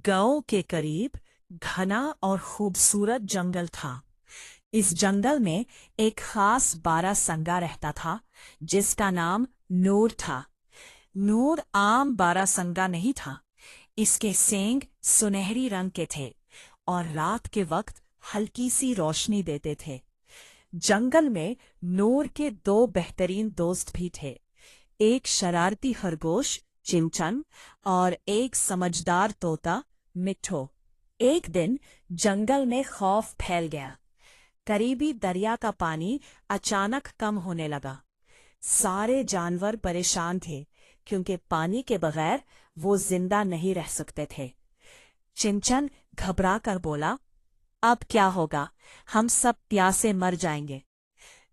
गांव के करीब घना और खूबसूरत जंगल था। इस जंगल में एक खास बारहसिंगा रहता था, जिसका नाम नूर था। नूर आम बारहसिंगा नहीं था। इसके सींग सुनहरी रंग के थे और रात के वक्त हल्की सी रोशनी देते थे। जंगल में नूर के दो बेहतरीन दोस्त भी थे, एक शरारती खरगोश चिमचन और एक समझदार तोता मिठो। एक दिन जंगल में खौफ फैल गया। करीबी दरिया का पानी अचानक कम होने लगा। सारे जानवर परेशान थे, क्योंकि पानी के बगैर वो जिंदा नहीं रह सकते थे। चिमचन घबरा कर बोला, अब क्या होगा? हम सब प्यासे मर जाएंगे।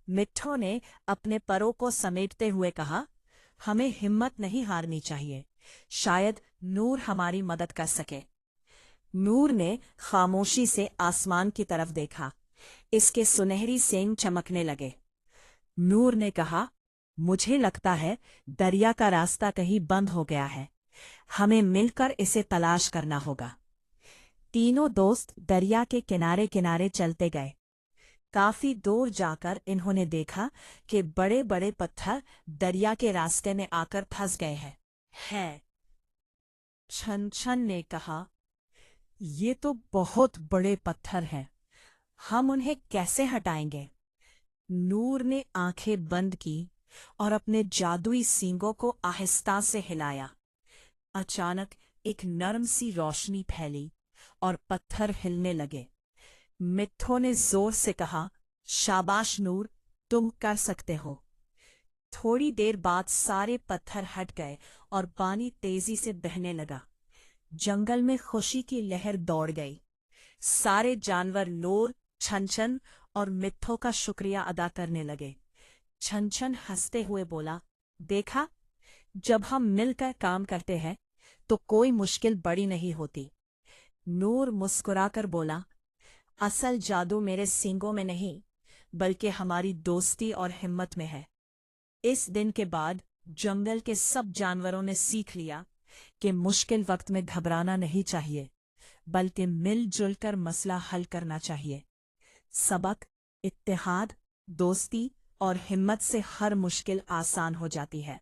मिट्ठू ने अपने परों को समेटते हुए कहा, हमें हिम्मत नहीं हारनी चाहिए। शायद नूर हमारी मदद कर सके। नूर ने खामोशी से आसमान की तरफ देखा। इसके सुनहरी सींग चमकने लगे। नूर ने कहा, मुझे लगता है दरिया का रास्ता कहीं बंद हो गया है। हमें मिलकर इसे तलाश करना होगा। तीनों दोस्त दरिया के किनारे किनारे चलते गए। काफी दूर जाकर इन्होंने देखा कि बड़े बड़े पत्थर दरिया के रास्ते में आकर फंस गए हैं। छन छन ने कहा, ये तो बहुत बड़े पत्थर हैं। हम उन्हें कैसे हटाएंगे? नूर ने आंखें बंद की और अपने जादुई सींगों को आहिस्ता से हिलाया। अचानक एक नरम सी रोशनी फैली और पत्थर हिलने लगे। मिट्ठू ने जोर से कहा, शाबाश नूर, तुम कर सकते हो। थोड़ी देर बाद सारे पत्थर हट गए और पानी तेजी से बहने लगा। जंगल में खुशी की लहर दौड़ गई। सारे जानवर नूर, छन और मिट्ठू का शुक्रिया अदा करने लगे। छन हंसते हुए बोला, देखा, जब हम मिलकर काम करते हैं तो कोई मुश्किल बड़ी नहीं होती। नूर मुस्कुराकर बोला, असल जादू मेरे सींगों में नहीं, बल्कि हमारी दोस्ती और हिम्मत में है। इस दिन के बाद जंगल के सब जानवरों ने सीख लिया कि मुश्किल वक्त में घबराना नहीं चाहिए, बल्कि मिलजुल कर मसला हल करना चाहिए। सबक: इत्तेहाद, दोस्ती और हिम्मत से हर मुश्किल आसान हो जाती है।